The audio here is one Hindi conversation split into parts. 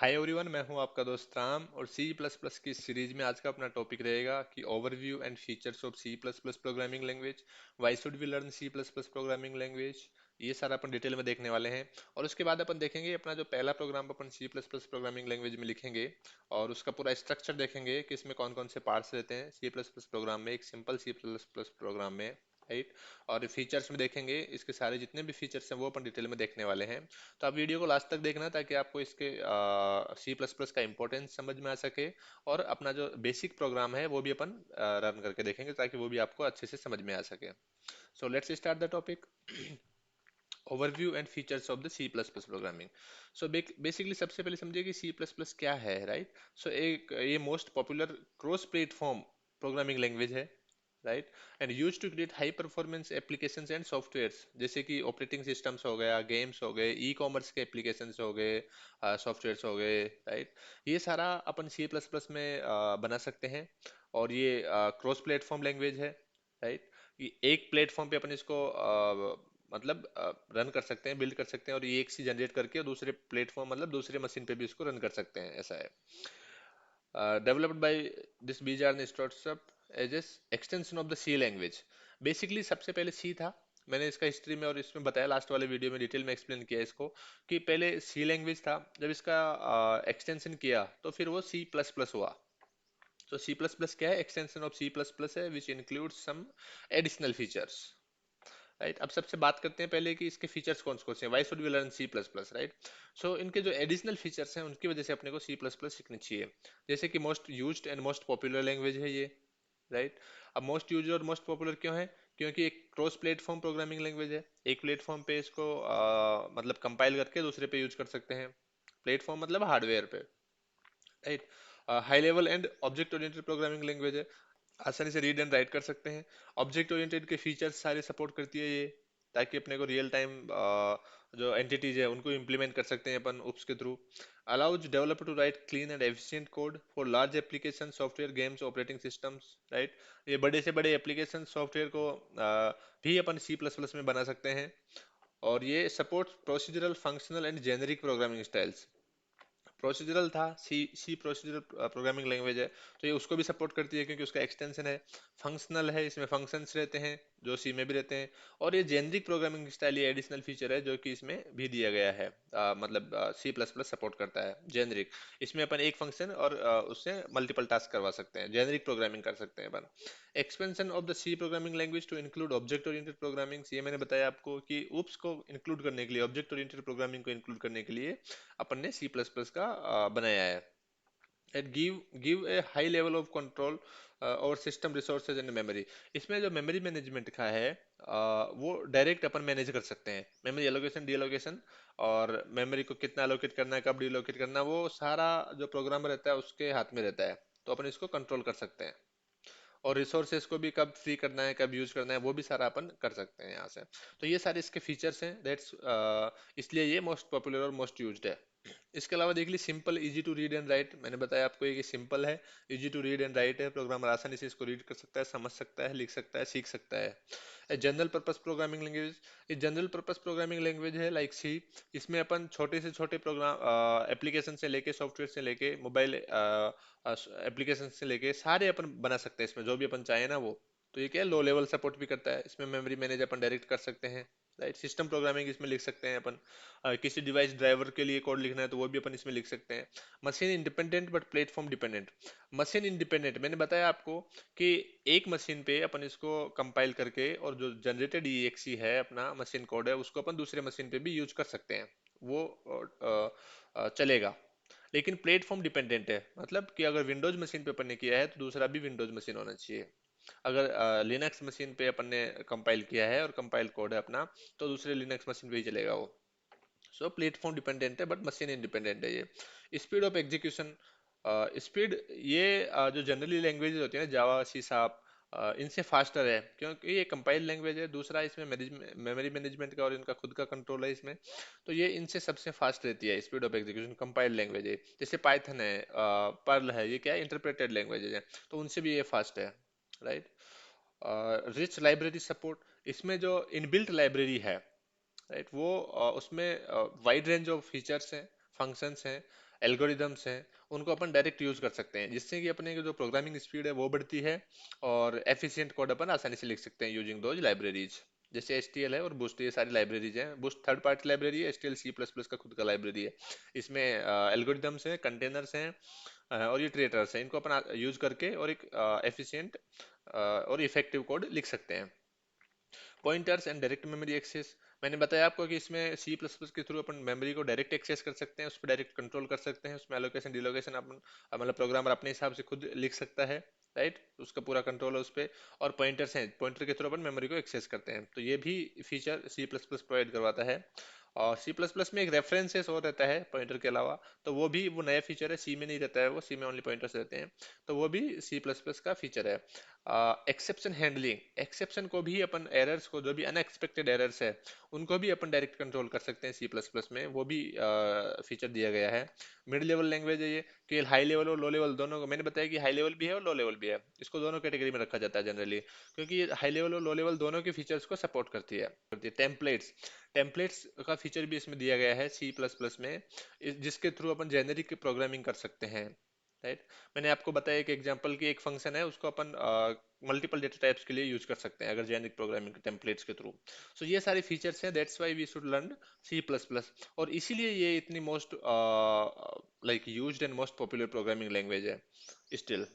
हाय एवरीवन, मैं हूं आपका दोस्त राम और सी प्लस प्लस की सीरीज में आज का अपना टॉपिक रहेगा कि overview and features of C plus plus programming language. Why should we learn C plus plus programming language. ये सारा अपन डिटेल में देखने वाले हैं। और उसके बाद अपन देखेंगे अपना जो पहला प्रोग्राम अपन C plus plus programming language में लिखेंगे और उसका पूरा स्ट्रक्चर देखेंगे कि इसमें कौन कौन से पार्ट्स रहते हैं सी प्लस प्लस प्रोग्राम में, एक simple C plus plus program में, राइट। और फीचर्स में देखेंगे, इसके सारे जितने भी फीचर्स हैं वो अपन डिटेल में देखने वाले हैं। तो आप वीडियो को लास्ट तक देखना ताकि आपको इसके सी प्लस प्लस का इंपॉर्टेंस समझ में आ सके। और अपना जो बेसिक प्रोग्राम है वो भी अपन रन करके देखेंगे ताकि वो भी आपको अच्छे से समझ में आ सके। So let's start the topic. Overview and features of the C plus plus programming. So basically सबसे पहले समझिए कि सी प्लस प्लस क्या है, राइट। सो एक ये most popular cross platform programming language है, right. And use to create high performance applications and softwares, जैसे कि ऑपरेटिंग सिस्टम्स हो गया, गेम्स हो गए, ई कॉमर्स के एप्लीकेशंस हो गए, सॉफ्टवेयर्स हो गए, राइट। ये सारा अपन सी प्लस प्लस में बना सकते हैं। और ये क्रॉस प्लेटफॉर्म लैंग्वेज है, राइट। ये एक प्लेटफॉर्म पे अपन इसको मतलब रन कर सकते हैं, बिल्ड कर सकते हैं, और ये एक सी जनरेट करके और दूसरे प्लेटफॉर्म मतलब दूसरे मशीन पे भी इसको रन कर सकते हैं, ऐसा है। Developed by this Bjarne Stroustrup as as extension of the C language. Basically सबसे पहले सी था। मैंने इसका हिस्ट्री में और इसमें बताया, लास्ट वाले वीडियो में डिटेल में एक्सप्लेन किया इसको कि पहले सी लैंग्वेज था। जब इसका एक्सटेंशन किया तो फिर वो सी प्लस प्लस हुआ। तो सी प्लस प्लस क्या है? Extension of C plus plus है which include some additional features, right. अब सबसे बात करते हैं पहले कि इसके फीचर्स कौन कौन से हैं। Why should we learn C plus plus, right. So इनके जो एडिशनल फीचर्स हैं उनकी वजह से अपने को सी प्लस प्लस सीखनी चाहिए। जैसे कि most used and most popular language है ये, राइट। अब मोस्ट यूज और मोस्ट पॉपुलर क्यों है? क्योंकि एक क्रॉस प्लेटफॉर्म प्रोग्रामिंग लैंग्वेज है। एक प्लेटफॉर्म पे इसको मतलब कंपाइल करके दूसरे पे यूज कर सकते हैं। प्लेटफॉर्म मतलब हार्डवेयर पे, right. High level and object oriented programming language है। आसानी से रीड एंड राइट कर सकते हैं। ऑब्जेक्ट ओरिएंटेड के फीचर्स सारे सपोर्ट करती है ये, ताकि अपने को रियल टाइम जो एंटिटीज है उनको इम्प्लीमेंट कर सकते हैं अपन उप्स के through. Allows developer to write clean and efficient code for large application software games operating systems, right. ये बड़े से बड़े एप्लीकेशन सॉफ्टवेयर को भी अपन सी प्लस प्लस में बना सकते हैं। और ये support procedural functional and generic programming styles. Procedural था, सी सी प्रोसीजरल प्रोग्रामिंग लैंग्वेज है, तो ये उसको भी सपोर्ट करती है क्योंकि उसका एक्सटेंशन है। फंक्शनल है, इसमें फंक्शंस रहते हैं जो सी में भी रहते हैं। और ये जेनरिक प्रोग्रामिंग स्टाइल, ये एडिशनल फीचर है जो कि इसमें भी दिया गया है। मतलब सी प्लस प्लस सपोर्ट करता है जेनरिक। इसमें अपन एक फंक्शन और उससे मल्टीपल टास्क करवा सकते हैं, जेनरिक प्रोग्रामिंग कर सकते हैं अपन। Expansion of the C programming language to include object oriented programming, ये मैंने बताया आपको कि उप्स को इंक्लूड करने के लिए, ऑब्जेक्ट ओरिएंटेड प्रोग्रामिंग को इंक्लूड करने के लिए अपन ने सी प्लस प्लस का बनाया है। It give a high level of control और सिस्टम रिसोर्सेज एंड मेमोरी। इसमें जो मेमोरी मैनेजमेंट का है वो डायरेक्ट अपन मैनेज कर सकते हैं। मेमोरी एलोकेशन डी एलोकेशन, और मेमोरी को कितना एलोकेट करना है, कब डी एलोकेट करना है, वो सारा जो प्रोग्राम रहता है उसके हाथ में रहता है। तो अपन इसको कंट्रोल कर सकते हैं। और रिसोर्सेज को भी कब फ्री करना है, कब यूज करना है, वो भी सारा अपन कर सकते हैं यहाँ से। तो ये सारे इसके फीचर्स हैं, दैट्स इसलिए ये मोस्ट पॉपुलर और मोस्ट यूज्ड है। इसके अलावा देख ली simple easy to read and write, मैंने बताया आपको ये कि सिंपल है, easy to read and write है। प्रोग्रामर आसानी से इसको रीड कर सकता है, समझ सकता है, लिख सकता है, सीख सकता है। जनरल पर्पस प्रोग्रामिंग लैंग्वेज, ये जनरल पर्पस प्रोग्रामिंग लैंग्वेज है लाइक सी। इसमें अपन छोटे से छोटे प्रोग्राम एप्लीकेशन से लेके, सॉफ्टवेयर से लेके, मोबाइल एप्लीकेशन से लेके सारे अपन बना सकते हैं इसमें, जो भी अपन चाहे ना वो। तो ये क्या है, लो लेवल सपोर्ट भी करता है। इसमें मेमोरी मैनेज अपन डायरेक्ट कर सकते हैं, राइट। सिस्टम प्रोग्रामिंग इसमें लिख सकते हैं अपन। किसी डिवाइस ड्राइवर के लिए कोड लिखना है तो वो भी अपन इसमें लिख सकते हैं। Machine independent but platform dependent. Machine independent मैंने बताया आपको कि एक मशीन पे अपन इसको कंपाइल करके और जो जनरेटेड ईएक्सी है अपना मशीन कोड है उसको अपन दूसरे मशीन पे भी यूज कर सकते हैं, वो चलेगा। लेकिन प्लेटफॉर्म डिपेंडेंट है, मतलब कि अगर विंडोज मशीन पे अपन ने किया है तो दूसरा भी विंडोज मशीन होना चाहिए। अगर लिनक्स मशीन पे अपन ने कंपाइल किया है और कंपाइल कोड है अपना, तो दूसरे लिनक्स मशीन पे ही चलेगा वो। सो प्लेटफॉर्म डिपेंडेंट है बट मशीन इंडिपेंडेंट है ये। स्पीड ऑफ एग्जीक्यूशन, स्पीड ये जो जनरली लैंग्वेजेस होती है ना, जावा, सी शार्प, इनसे फास्टर है क्योंकि ये कंपाइल लैंग्वेज है। दूसरा इसमें मेमोरी मैनेजमेंट का और इनका खुद का कंट्रोल है इसमें। तो ये इनसे सबसे फास्ट रहती है speed of execution, compile language है। जैसे पाइथन है, पर्ल है, ये क्या है, इंटरप्रेटेड लैंग्वेजेज है, तो उनसे भी ये फास्ट है, राइट। रिच लाइब्रेरी सपोर्ट, इसमें जो इनबिल्ट लाइब्रेरी है, राइट, वो उसमें वाइड रेंज ऑफ फीचर्स हैं, फंक्शंस हैं, एल्गोरिदम्स हैं, उनको अपन डायरेक्ट यूज कर सकते हैं, जिससे कि अपने की जो प्रोग्रामिंग स्पीड है वो बढ़ती है, और एफिशिएंट कोड अपन आसानी से लिख सकते हैं यूजिंग दोज लाइब्रेरीज। जैसे एचटीएल है और बूस्ट, ये सारी लाइब्रेरीज हैं। बूस्ट थर्ड पार्टी लाइब्रेरी है, एचटीएल सी प्लस प्लस का खुद का लाइब्रेरी है। इसमें एल्गोरिदम्स हैं, कंटेनर्स हैं, और ये ट्रेटर्स हैं, इनको अपन यूज करके और एक एफिशिएंट और इफेक्टिव कोड लिख सकते हैं। Pointers and direct memory access, मैंने बताया आपको कि इसमें सी प्लस प्लस के थ्रू अपन मेमोरी को डायरेक्ट एक्सेस कर सकते हैं, उस पर डायरेक्ट कंट्रोल कर सकते हैं, उसमें एलोकेशन डिलोकेशन अपन मतलब प्रोग्रामर अपने हिसाब से खुद लिख सकता है, राइट, उसका पूरा कंट्रोल है उस पर। और पॉइंटर्स हैं, पॉइंटर के थ्रू अपन मेमोरी को एक्सेस करते हैं, तो ये भी feature C plus plus provide करवाता है। और सी प्लस प्लस में एक रेफरेंसेस और रहता है पॉइंटर के अलावा, तो वो भी वो नया फीचर है, सी में नहीं रहता है, वो सी में ओनली पॉइंटर्स रहते हैं, तो वो भी सी प्लस प्लस का फीचर है। एक्सेप्शन हैंडलिंग, एक्सेप्शन को भी अपन, एरर्स को, जो भी अनएक्सपेक्टेड एरर्स है उनको भी अपन डायरेक्ट कंट्रोल कर सकते हैं सी प्लस प्लस में, वो भी फीचर दिया गया है। मिड लेवल लैंग्वेज है ये, कि हाई लेवल और लो लेवल दोनों को, मैंने बताया कि हाई लेवल भी है और लो लेवल भी है, इसको दोनों कैटेगरी में रखा जाता है जनरली, क्योंकि हाई लेवल और लो लेवल दोनों के फीचर्स को सपोर्ट करती है। टेम्पलेट्स, टेम्पलेट्स का फीचर भी इसमें दिया गया है सी प्लस प्लस में, जिसके थ्रू अपन जेनेरिक प्रोग्रामिंग कर सकते हैं, राइट। मैंने आपको बताया एक एग्जांपल की, एक फंक्शन है उसको अपन मल्टीपल डेटा टाइप्स के लिए यूज कर सकते हैं अगर जेनिक प्रोग्रामिंग टेम्पलेट्स के थ्रू। सो ये सारे फीचर्स हैं, that's why we should learn C plus plus, और इसीलिए ये इतनी most like used and most popular programming language है still.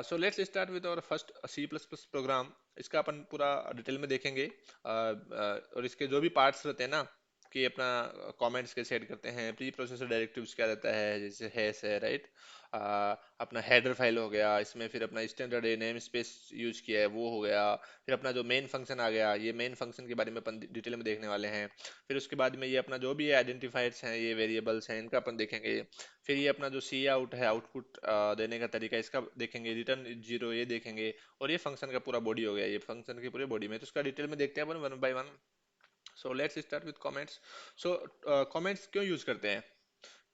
So let's start with our first C plus plus program. इसका अपन पूरा डिटेल में देखेंगे, और इसके जो भी पार्ट्स रहते हैं ना, कि अपना कमेंट्स कैसे ऐड करते हैं, प्री प्रोसेसर डायरेक्टिव्स क्या रहता है, जैसे हैश है, राइट, अपना हेडर फाइल हो गया, इसमें फिर अपना स्टैंडर्ड नेम स्पेस यूज किया है वो हो गया, फिर अपना जो मेन फंक्शन आ गया, ये मेन फंक्शन के बारे में अपन डिटेल में देखने वाले हैं। फिर उसके बाद में ये अपना जो भी आइडेंटिफायर्स हैं, ये वेरिएबल्स हैं, इनका अपन देखेंगे। फिर ये अपना जो सी आउट है, आउटपुट देने का तरीका, इसका देखेंगे, रिटर्न जीरो ये देखेंगे। और ये फंक्शन का पूरा बॉडी हो गया, ये फंक्शन की पूरी बॉडी में, तो उसका डिटेल में देखते हैं अपन one by one. So let's start with comments. So comments क्यों यूज करते हैं?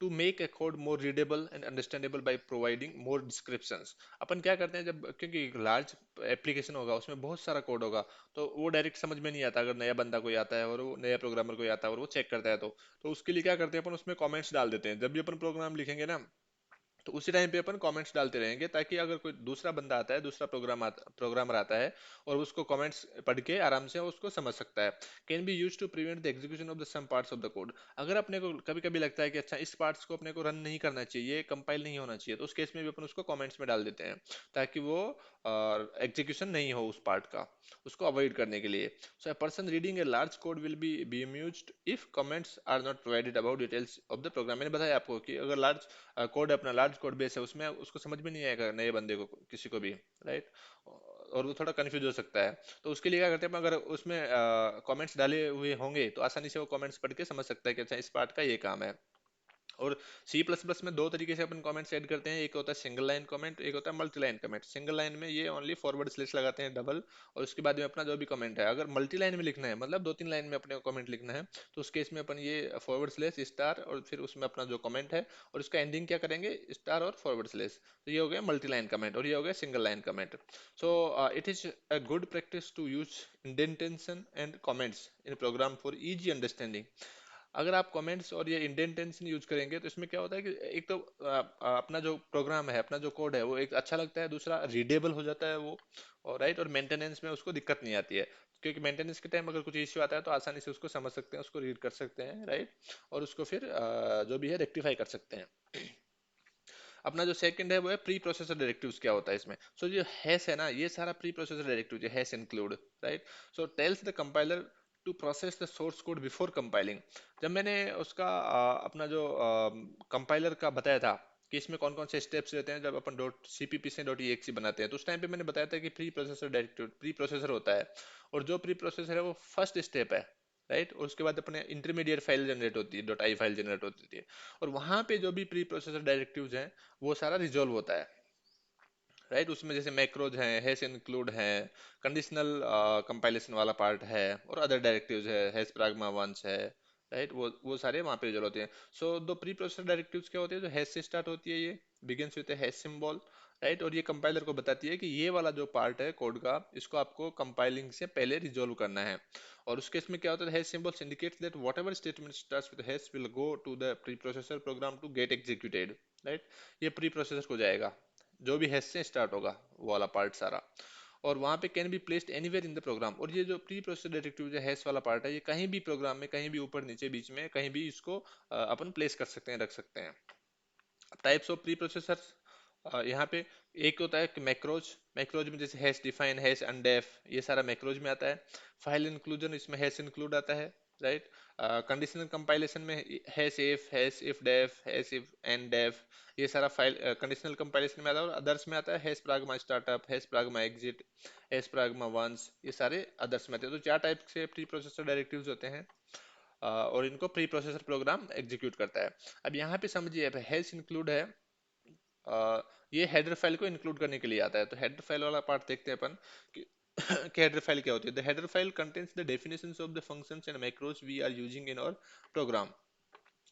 To make a code more readable and understandable by providing more descriptions. अपन क्या करते हैं, जब क्योंकि लार्ज एप्लीकेशन होगा, उसमें बहुत सारा कोड होगा, तो वो डायरेक्ट समझ में नहीं आता अगर नया बंदा कोई आता है और वो नया प्रोग्रामर कोई आता है और वो चेक करता है, तो उसके लिए क्या करते हैं अपन, उसमें कमेंट्स डाल देते हैं। जब भी अपन प्रोग्राम लिखेंगे ना, तो उसी टाइम पे अपन कमेंट्स डालते रहेंगे, ताकि अगर कोई दूसरा बंदा आता है, दूसरा प्रोग्रामर आता है, और उसको कमेंट्स पढ़ के आराम से उसको समझ सकता है। Can be use to prevent the execution of the some parts of the code. अगर अपने को कभी कभी लगता है कि अच्छा इस पार्ट्स को अपने को रन नहीं करना चाहिए, कंपाइल नहीं होना चाहिए, तो उस केस में भी अपन उसको कमेंट्स में डाल देते हैं, ताकि वो एग्जीक्यूशन नहीं हो उस पार्ट का, उसको अवॉइड करने के लिए। सो a person reading a large code will be amused if comments are not provided about details of the program। मैंने बताया आपको कि अगर लार्ज कोड, अपना लार्ज कोड बेस है, उसमें उसको समझ में नहीं आएगा नए बंदे को, किसी को भी, राइट, और वो थोड़ा कंफ्यूज हो सकता है। तो उसके लिए क्या करते हैं, अगर उसमें कमेंट्स डाले हुए होंगे, तो आसानी से वो कमेंट्स पढ़ के समझ सकता है कि अच्छा इस पार्ट का ये काम है। और सी प्लस प्लस में दो तरीके से अपन कमेंट्स ऐड करते हैं, एक होता है सिंगल लाइन कमेंट, एक होता है multi line comment. Single line में ये ओनली फॉरवर्ड स्लैश लगाते हैं, डबल, और उसके बाद में अपना जो भी कमेंट है, अगर मल्टी लाइन में लिखना है, मतलब दो तीन लाइन में अपने को कमेंट लिखना है, तो उस केस में अपन ये फॉरवर्ड स्लैश स्टार, और फिर उसमें अपना जो कमेंट है, और उसका एंडिंग क्या करेंगे, स्टार और फॉरवर्ड स्लैश। तो ये हो गया मल्टी लाइन कमेंट, और ये हो गया single line comment. So it is a good practice to use indentation and comments in program for easy understanding. अगर आप कमेंट्स और ये इंडेंटेशन यूज करेंगे, तो इसमें क्या होता है कि एक तो अपना जो प्रोग्राम है, अपना जो कोड है, वो एक अच्छा लगता है, दूसरा रीडेबल हो जाता है वो, और राइट, और मेंटेनेंस में उसको दिक्कत नहीं आती है, क्योंकि मेंटेनेंस के टाइम अगर कुछ इश्यू आता है, तो आसानी से उसको समझ सकते हैं, उसको रीड कर सकते हैं, राइट, और उसको फिर जो भी है रेक्टिफाई कर सकते हैं। अपना जो सेकंड है वो है प्री प्रोसेसर डायरेक्टिव्स। क्या होता है इसमें? सो जो हैश है ना, ये सारा प्री प्रोसेसर डायरेक्टिव जो hash include, right, so tells the compiler to process the source code before compiling. जब मैंने उसका अपना जो कंपाइलर का बताया था कि इसमें कौन कौन से स्टेप्स रहते हैं, जब अपन डॉट सीपीपी से डॉट ईएक्सी बनाते हैं, तो उस टाइम पे मैंने बताया था कि pre processor directive, pre processor होता है, और जो प्री प्रोसेसर है वो फर्स्ट स्टेप है, राइट, और उसके बाद अपने इंटरमीडिएट फाइल जनरेट होती है, डॉट आई फाइल जनरेट होती है, और वहां पे जो भी प्री प्रोसेसर डायरेक्टिव्स हैं, वो सारा रिजोल्व होता है, राइट। उसमें जैसे मैक्रोज हैं, हैश इंक्लूड है, कंडीशनल कंपाइलेशन वाला पार्ट है, और अदर डायरेक्टिव्स है, हैश प्राग्मा वंस है, राइट, वो सारे वहां पे यूज होते हैं। सो दो प्री प्रोसेसर डायरेक्टिव्स क्या होते हैं, जो हैश से स्टार्ट होती है, ये begins with hash symbol, right, और ये कंपाइलर को बताती है कि ये वाला जो पार्ट है कोड का, इसको आपको कंपाइलिंग से पहले रिजोल्व करना है। और उसके इसमें क्या होता है, hash symbols indicates that whatever statement starts with hash will go to the preprocessor program to get executed, right. ये प्री प्रोसेसर को जाएगा, जो भी हैश से स्टार्ट होगा वो वाला पार्ट सारा, और वहां पे can be placed anywhere in the program. और ये जो प्री प्रोसेसर डायरेक्टिव जो हैश वाला पार्ट है, ये कहीं भी प्रोग्राम में, कहीं भी ऊपर नीचे बीच में कहीं भी इसको अपन प्लेस कर सकते हैं, रख सकते हैं। टाइप्स ऑफ प्री प्रोसेसर यहाँ पे एक होता है मैक्रोज। मैक्रोज में जैसे हैश डिफाइन, हैश अनडेफ, ये सारा मैक्रोज में आता है। फाइल इंक्लूजन, इसमें हैश इंक्लूड आता है, राइट। कंडीशनल कंपाइलेशन में hash if def, hash if end def, ये सारा फाइल कंडीशनल कंपाइलेशन में आता है। और अदर्स में आता है hash pragma startup, hash pragma exit, hash pragma once, ये सारे अदर्स में आते हैं। तो चार टाइप से प्री प्रोसेसर डायरेक्टिव्स होते हैं, और इनको प्री प्रोसेसर प्रोग्राम एग्जीक्यूट करता है। अब यहाँ पे समझिए, हैश इंक्लूड है, अ, ये हेडर फाइल को इंक्लूड करने के लिए आता है। तो हेडर फाइल वाला पार्ट देखते हैं अपन कि कि हेडर फाइल क्या होती है। The header file contains the definitions of the functions and macros we are using in our program.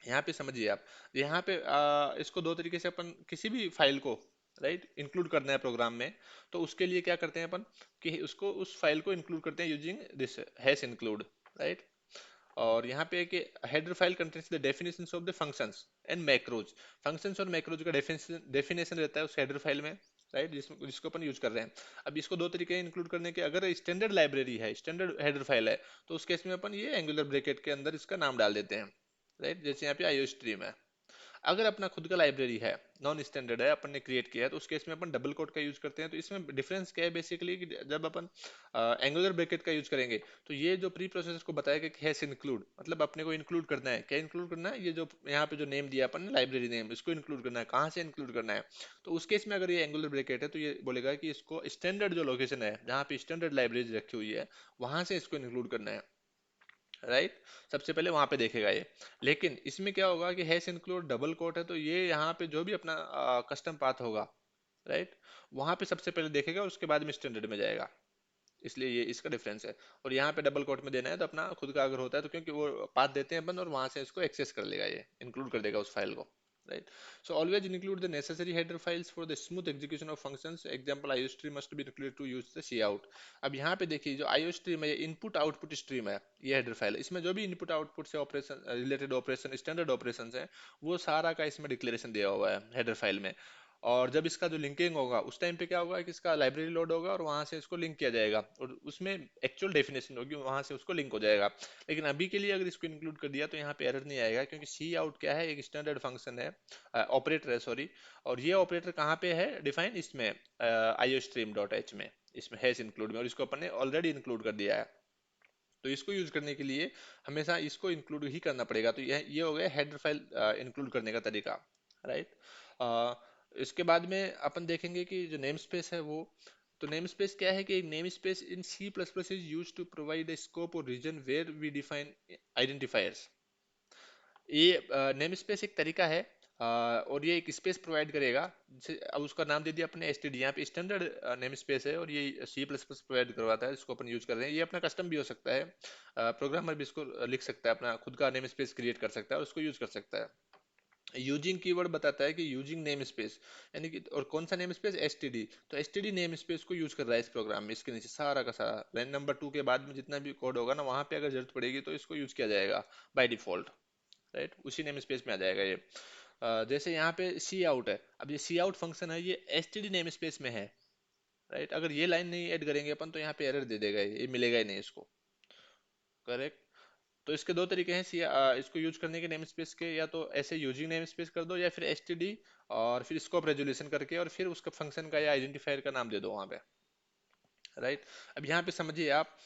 यहाँ पे समझिए आप, यहाँ पे इसको दो तरीके से अपन किसी भी फाइल को, राइट, इंक्लूड करना है प्रोग्राम में, तो उसके लिए क्या करते हैं अपन कि उसको, उस फाइल को इंक्लूड करते हैं using this hash include, right. और यहाँ पे कि header file contains the definitions of the functions and macros. Functions और मैक्रोज का डेफिनेशन रहता है उस हेडर फाइल में, राइट, जिसको अपन यूज कर रहे हैं। अब इसको दो तरीके इंक्लूड करने के, अगर स्टैंडर्ड लाइब्रेरी है, स्टैंडर्ड हेडर फाइल है, तो उस केस में अपन ये एंगुलर ब्रैकेट के अंदर इसका नाम डाल देते हैं, राइट, जैसे यहाँ पे आईओ स्ट्रीम है। अगर अपना खुद का लाइब्रेरी है, नॉन स्टैंडर्ड है, अपन ने क्रिएट किया है, तो उस केस में अपन डबल कोट का यूज करते हैं। तो इसमें डिफरेंस क्या है बेसिकली, कि जब अपन एंगुलर ब्रैकेट का यूज करेंगे, तो ये जो प्री प्रोसेसर को बताएगा कि हैश इंक्लूड, मतलब अपने को इंक्लूड करना है, क्या इंक्लूड करना है, ये जो यहाँ पे जो नेम दिया अपन ने लाइब्रेरी नेम, इसको इंक्लूड करना है, कहाँ से इंक्लूड करना है। तो उस केस में अगर ये एंगुलर ब्रैकेट है, तो ये बोलेगा कि इसको स्टैंडर्ड जो लोकेशन है, जहाँ पे स्टैंडर्ड लाइब्रेरी रखी हुई है, वहां से इसको इंक्लूड करना है, राइट। सबसे पहले वहां पे देखेगा ये। लेकिन इसमें क्या होगा कि हैश इंक्लूड डबल कोट है, तो ये यहाँ पे जो भी अपना कस्टम पाथ होगा, राइट, वहां पे सबसे पहले देखेगा, उसके बाद में स्टैंडर्ड में जाएगा। इसलिए ये इसका डिफरेंस है। और यहाँ पे डबल कोट में देना है, तो अपना खुद का अगर होता है, तो क्योंकि वो पाथ देते हैं बंद, और वहां से इसको एक्सेस कर लेगा, ये इंक्लूड कर देगा उस फाइल को, right. So always include the necessary header files for the smooth execution of functions. Example, IO stream must be included to use the cout. अब यहाँ पे देखिए, जो आईओ स्ट्रीम है, ये इनपुट आउटपुट स्ट्रीम है, ये हेडर फाइल है। इसमें जो भी इनपुट आउटपुट से operation related operation, standard operation है, वो सारा का इसमें डिक्लेरेशन दिया हुआ है हेडर फाइल में। और जब इसका जो लिंकिंग होगा, उस टाइम पे क्या होगा कि इसका लाइब्रेरी लोड होगा, और वहां से इसको लिंक किया जाएगा, और उसमें एक्चुअल डेफिनेशन होगी, वहां से उसको लिंक हो जाएगा। लेकिन अभी के लिए अगर इसको इंक्लूड कर दिया, तो यहाँ पे एरर नहीं आएगा, क्योंकि सी आउट क्या है, एक स्टैंडर्ड फंक्शन है, ऑपरेटर है, सॉरी। और ये ऑपरेटर कहाँ पे है डिफाइन, इसमें आईओ स्ट्रीम डॉट एच में, इसमें हैश इंक्लूड में, और इसको अपन ने ऑलरेडी इंक्लूड कर दिया है। तो इसको यूज करने के लिए हमेशा इसको इंक्लूड ही करना पड़ेगा। तो ये हो गया हेडर फाइल इंक्लूड करने का तरीका, राइट। इसके बाद में अपन देखेंगे कि जो नेम स्पेस है वो, तो नेम स्पेस क्या है कि name space in C plus plus is use to provide a scope और region where we define identifiers. ये नेम स्पेस एक तरीका है, और ये एक स्पेस प्रोवाइड करेगा। अब उसका नाम दे दिया अपने एस टी डी, यहाँ पे स्टैंडर्ड नेम स्पेस है, और ये सी प्लस प्लस प्रोवाइड करवाता है, इसको अपन यूज कर रहे हैं। ये अपना कस्टम भी हो सकता है, प्रोग्रामर भी इसको लिख सकता है, अपना खुद का नेम स्पेस क्रिएट कर सकता है, और उसको यूज कर सकता है। यूजिंग कीवर्ड बताता है कि यूजिंग नेम स्पेस, यानी कि, और कौन सा name space, S T D. तो S T D name space को यूज कर रहा है इस प्रोग्राम में। इसके नीचे सारा का सारा लाइन नंबर 2 के बाद में जितना भी कोड होगा ना, वहां पे अगर जरूरत पड़ेगी तो इसको यूज किया जाएगा बाय डिफॉल्ट, राइट, उसी नेम स्पेस में आ जाएगा ये। जैसे यहाँ पे सी आउट है, अब ये सी आउट फंक्शन है, ये S T D name space में है, राइट। अगर ये लाइन नहीं ऐड करेंगे अपन, तो यहाँ पे एरर दे देगा, ये मिलेगा ही नहीं इसको, करेक्ट। तो इसके दो तरीके हैं इसको यूज करने के नेम स्पेस के, या तो ऐसे यूजिंग नेम स्पेस कर दो, या फिर एस टी डी और फिर स्कोप रेजोल्यूशन करके, और फिर उसका फंक्शन का या आइडेंटिफायर का नाम दे दो वहां पे, राइट। अब यहाँ पे समझिए आप,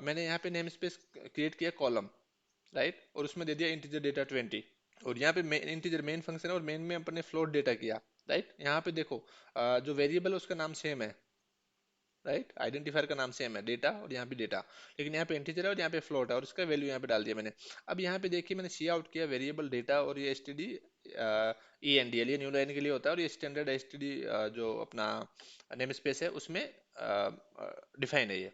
मैंने यहाँ पे नेम स्पेस क्रिएट किया कॉलम, राइट, और उसमें दे दिया इंटीजर डेटा 20। और यहाँ पे इंटीजर मेन फंक्शन है, और मेन में अपन ने फ्लोट डेटा किया, राइट। यहाँ पे देखो, जो वेरिएबल है उसका नाम सेम है, राइट, आइडेंटिफायर का नाम सेम है, डेटा, और यहाँ पे डेटा। लेकिन यहाँ पे इंटीजर है, और यहाँ पे फ्लोट है, और उसका वैल्यू यहाँ पे डाल दिया मैंने। अब यहाँ पे देखिए, मैंने सी आउट किया वेरिएबल डेटा, और ये S T D E N D L, ये न्यू लाइन के लिए होता है, और ये स्टैंडर्ड एस टी डी जो अपना नेम स्पेस है उसमें डिफाइन है ये,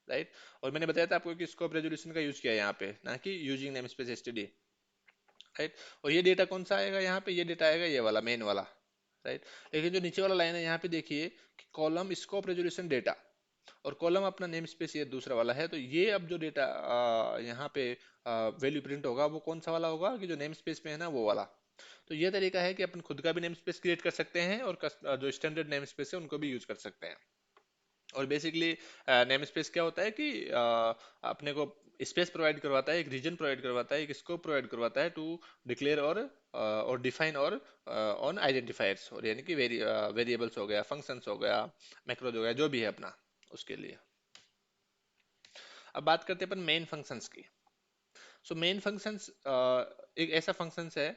राइट। और मैंने बताया था आपको कि स्कोप रेजोल्यूशन का यूज किया है यहाँ पे, ना कि using name space STD, right. और ये डेटा कौन सा आएगा यहाँ पे, ये डेटा आएगा ये वाला मेन वाला, राइट। लेकिन जो नीचे वाला लाइन है यहाँ पे देखिए कि कॉलम स्कोप रेजोल्यूशन डेटा, और कॉलम अपना नेम स्पेस ये दूसरा वाला है। तो ये अब जो डेटा यहाँ पे वैल्यू प्रिंट होगा वो कौन सा वाला होगा, कि जो नेम स्पेस में है ना वो वाला। तो ये तरीका है कि अपन खुद का भी नेम स्पेस क्रिएट कर सकते हैं और जो स्टैंडर्ड नेम स्पेस है उनको भी यूज कर सकते हैं। और बेसिकली नेम स्पेस क्या होता है कि अपने को स्पेस प्रोवाइड करवाता है, एक रीजन प्रोवाइड करवाता है, एक स्कोप प्रोवाइड करवाता है टू डिक्लेयर और डिफाइन और ऑन आइडेंटिफायर्स, और यानी कि वेरिएबल्स हो गया, फंक्शंस हो गया, मैक्रोज हो गया, जो भी है अपना उसके लिए। अब बात करते हैं अपन मेन फंक्शंस की। सो मेन फंक्शंस एक ऐसा फंक्शंस है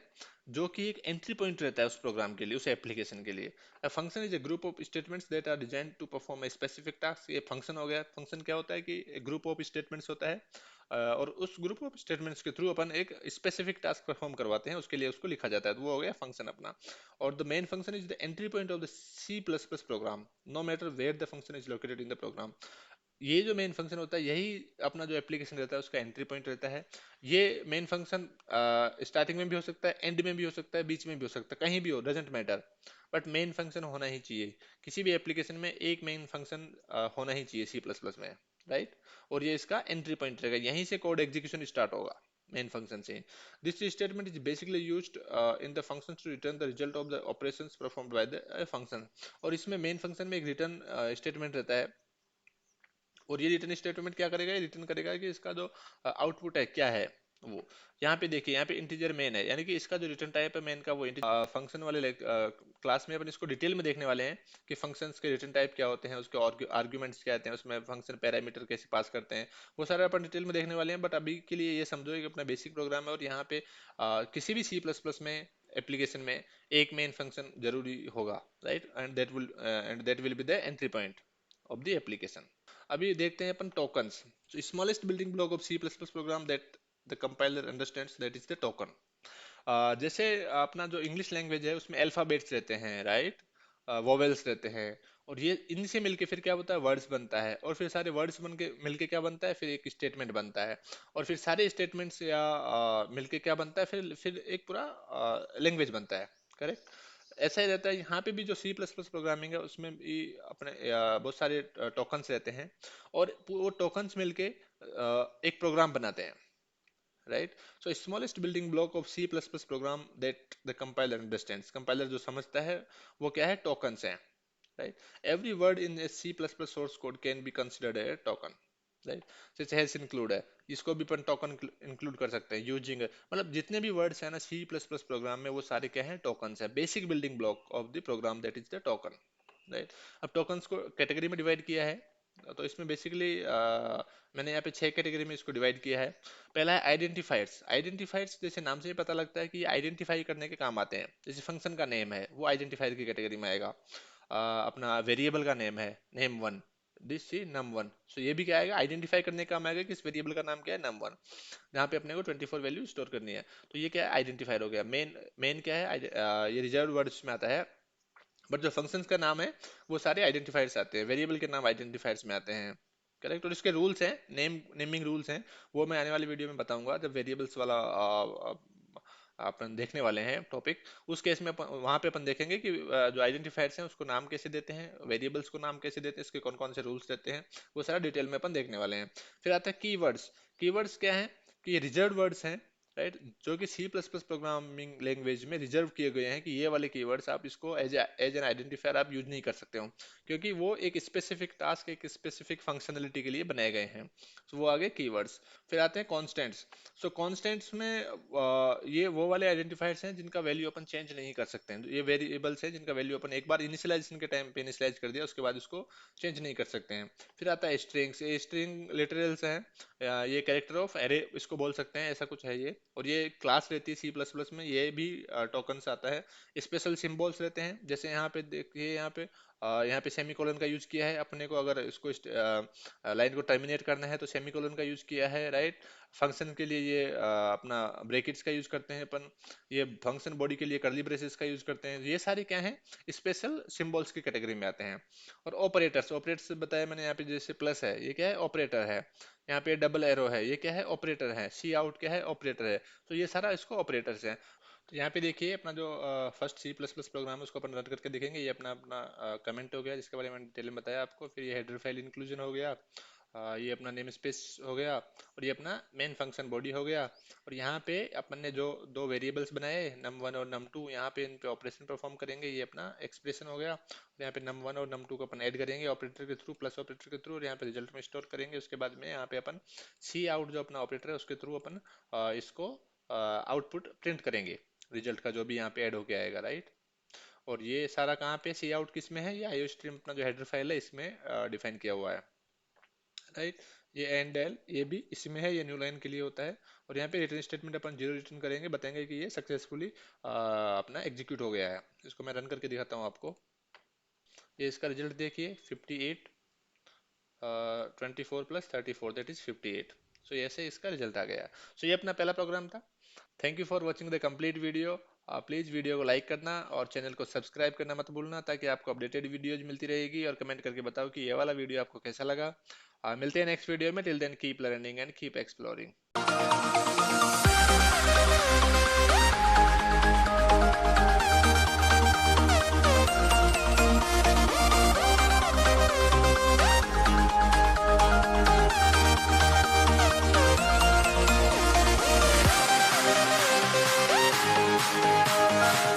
जो कि एक एंट्री पॉइंट रहता है उस प्रोग्राम के लिए, उस एप्लीकेशन के लिए। A function is a group of statements that are designed to perform a specific task. ये फंक्शन हो गया। फंक्शन क्या होता है कि एक ग्रुप ऑफ स्टेटमेंट्स होता है, और उस ग्रुप ऑफ स्टेटमेंट्स के थ्रू अपन एक स्पेसिफिक टास्क परफॉर्म करवाते हैं, उसके लिए उसको लिखा जाता है, तो वो हो गया फंक्शन अपना। और the main function is the entry point of the C plus plus program, no matter where the function is located in the program. ये जो मेन फंक्शन होता है यही अपना जो एप्लीकेशन रहता है उसका एंट्री पॉइंट रहता है। ये मेन फंक्शन स्टार्टिंग में भी हो सकता है, एंड में भी हो सकता है, बीच में भी हो सकता है, कहीं भी हो, doesn't matter, but main function होना ही चाहिए। किसी भी एप्लीकेशन में एक मेन फंक्शन होना ही चाहिए सी प्लस प्लस में, राइट। और ये इसका एंट्री पॉइंट रहेगा, यहीं से कोड एग्जीक्यूशन स्टार्ट होगा मेन फंक्शन से। This statement is basically used in the function to return the result of the operations performed by the function. और इसमें मेन फंक्शन में एक रिटर्न स्टेटमेंट रहता है, और ये रिटर्न स्टेटमेंट क्या करेगा, ये रिटर्न करेगा कि इसका जो आउटपुट है क्या है वो। यहाँ पे देखिए, यहाँ पे इंटीजर मेन है, यानी कि इसका जो रिटर्न टाइप है मेन का वो फंक्शन वाले क्लास में अपन इसको डिटेल में देखने वाले हैं कि फंक्शंस के रिटर्न टाइप क्या होते हैं, उसके आर्ग्यूमेंट्स क्या आते हैं, उसमें फंक्शन पैरामीटर कैसे पास करते हैं, वो सारा अपन डिटेल में देखने वाले हैं। बट अभी के लिए ये समझो कि अपना बेसिक प्रोग्राम है, और यहाँ पे किसी भी सी प्लस प्लस में एप्लीकेशन में एक मेन फंक्शन जरूरी होगा, right. And that will be the entry point of the application. अभी देखते हैं अपन tokens. So smallest building block of C++ program that the compiler understands, that is the token। जैसे अपना जो इंग्लिश लैंग्वेज है उसमें अल्फाबेट्स रहते हैं, राइट, वोवेल्स रहते हैं, और ये इनसे मिलके फिर क्या होता है, वर्ड्स बनता है, और फिर सारे वर्ड्स बन के मिलके क्या बनता है, फिर एक स्टेटमेंट बनता है, और फिर सारे स्टेटमेंट्स या मिलके क्या बनता है, फिर एक पूरा लैंग्वेज बनता है, करेक्ट। ऐसा ही रहता है यहाँ पे भी, जो सी प्लस प्लस प्रोग्रामिंग है उसमें भी अपने बहुत सारे टोकन्स रहते हैं, और वो टोकन्स मिलके एक प्रोग्राम बनाते हैं, right. So smallest building block of C plus plus program that the compiler understands, compiler जो समझता है वो क्या है, टोकन्स हैं, right. Every word in a C plus plus source code can be considered a token, right. जैसे हैश इंक्लूड है, इसको भी अपन टोकन इंक्लूड कर सकते हैं, यूजिंग है, मतलब जितने भी वर्ड्स हैं ना सी प्लस प्लस प्रोग्राम में वो सारे क्या हैं, टोकन्स है, basic building block of the program that is the token, right. अब टोकन्स को कैटेगरी में डिवाइड किया है, तो इसमें बेसिकली मैंने यहाँ पे 6 कैटेगरी में इसको डिवाइड किया है। पहला है आइडेंटिफायर्स। आइडेंटिफायर्स जैसे नाम से ही पता लगता है कि ये आइडेंटिफाई करने के काम आते हैं, जैसे फंक्शन का नेम है वो आइडेंटिफायर की कैटेगरी में आएगा। अपना वेरिएबल का नेम है name one, this C num one, so ये भी क्या आएगा, आइडेंटिफाई करने का काम आएगा कि इस वेरिएबल का नाम क्या है, नम वन, जहाँ पे अपने को 24 वैल्यू स्टोर करनी है। तो ये क्या है, आइडेंटिफायर हो गया। मेन मेन क्या है, ये रिजर्व वर्ड्स में आता है, बट जो फंक्शंस का नाम है वो सारे आइडेंटिफायर्स आते हैं, वेरिएबल के नाम आइडेंटिफायर्स में आते हैं, करेक्ट। और इसके रूल्स हैं, नेमिंग रूल्स हैं, वो मैं आने वाली वीडियो में बताऊंगा, जब वेरिएबल्स वाला अपन देखने वाले हैं टॉपिक। उस केस में वहां पे अपन देखेंगे कि जो आइडेंटिफायर्स हैं उसको नाम कैसे देते हैं, वेरिएबल्स को नाम कैसे देते हैं, इसके कौन कौन से रूल्स रहते हैं, वो सारा डिटेल में अपन देखने वाले हैं। फिर आता है कीवर्ड्स। कीवर्ड्स क्या है, कि ये रिजर्व वर्ड्स हैं, राइट, जो कि C plus plus programming language में रिजर्व किए गए हैं, कि ये वाले कीवर्ड्स आप इसको एज एन आइडेंटिफायर आप यूज नहीं कर सकते हो, क्योंकि वो एक स्पेसिफिक टास्क, एक स्पेसिफिक फंक्शनलिटी के लिए बनाए गए हैं। तो वो आगे कीवर्ड्स। फिर आते हैं कॉन्स्टेंट्स। सो कॉन्स्टेंट्स में ये वो वाले आइडेंटिफायर्स हैं जिनका वैल्यू अपन चेंज नहीं कर सकते हैं, ये वेरिएबल्स हैं जिनका वैल्यू अपन एक बार इनिशियलाइजेशन के टाइम पे इनिशियलाइज कर दिया, उसके बाद उसको चेंज नहीं कर सकते हैं। फिर आता है स्ट्रिंग्स। ये स्ट्रिंग लिटरल्स हैं, ये कैरेक्टर ऑफ एरे इसको बोल सकते हैं, ऐसा कुछ है ये। और ये क्लास रहती है सी प्लस प्लस में, ये भी टोकन्स आता है। स्पेशल सिंबल्स रहते हैं, जैसे यहाँ पे देखिए, यहाँ पे सेमीकोलन का यूज किया है अपने को, अगर इसको लाइन को टर्मिनेट करना है तो सेमीकोलन का यूज किया है, राइट। फंक्शन के लिए ये अपना ब्रैकेट्स का यूज करते हैं अपन, ये फंक्शन बॉडी के लिए कर्ली ब्रेसेस का यूज करते हैं। ये सारे क्या हैं, स्पेशल सिंबल्स की कैटेगरी में आते हैं। और ऑपरेटर्स, ऑपरेटर्स बताया मैंने, यहाँ पे जैसे प्लस है, ये क्या है, ऑपरेटर है। यहाँ पे डबल एरो है, ये क्या है, ऑपरेटर है। सी आउट क्या है, ऑपरेटर है। तो ये सारा इसको ऑपरेटर्स हैं। तो यहाँ पे देखिए अपना जो first C plus plus program है उसको अपन रन करके देखेंगे। ये अपना अपना कमेंट हो गया जिसके बारे में डिटेल में बताया आपको। फिर ये हेडर फाइल इंक्लूजन हो गया, ये अपना नेम स्पेस हो गया, और ये अपना मेन फंक्शन बॉडी हो गया। और यहाँ पे अपन ने जो दो वेरिएबल्स बनाए num1 और num2, यहाँ पे इन पे ऑपरेशन परफॉर्म करेंगे, ये अपना एक्सप्रेशन हो गया। और यहाँ पे num1 और num2 को अपन ऐड करेंगे ऑपरेटर के थ्रू, प्लस ऑपरेटर के थ्रू, और यहाँ पे रिजल्ट में स्टोर करेंगे। उसके बाद में यहाँ पे अपन सी आउट जो अपना ऑपरेटर है उसके थ्रू अपन इसको आउटपुट प्रिंट करेंगे, रिजल्ट का जो भी यहाँ पे ऐड होके आएगा, राइट। और ये सारा कहाँ पे सी आउट किस में है, ये आईओ स्ट्रीम अपना जो हेडर फाइल है इसमें डिफाइन किया हुआ है, राइट। ये एंड एल ये भी इसी में है, ये न्यू लाइन के लिए होता है। और यहाँ पे रिटर्न स्टेटमेंट अपन जीरो रिटर्न करेंगे, बताएंगे कि ये सक्सेसफुली अपना एग्जीक्यूट हो गया है। इसको मैं रन करके दिखाता हूँ आपको। ये इसका रिजल्ट देखिए, 58 24 + 34 दैट इज 58। सो ऐसे इसका रिजल्ट आ गया। सो ये अपना पहला प्रोग्राम था। Thank you for watching the complete video. Please video को लाइक करना और चैनल को सब्सक्राइब करना मत भूलना, ताकि आपको अपडेटेड वीडियोज मिलती रहेगी। और कमेंट करके बताओ कि ये वाला वीडियो आपको कैसा लगा। मिलते हैं नेक्स्ट वीडियो में। Till then keep learning and keep exploring.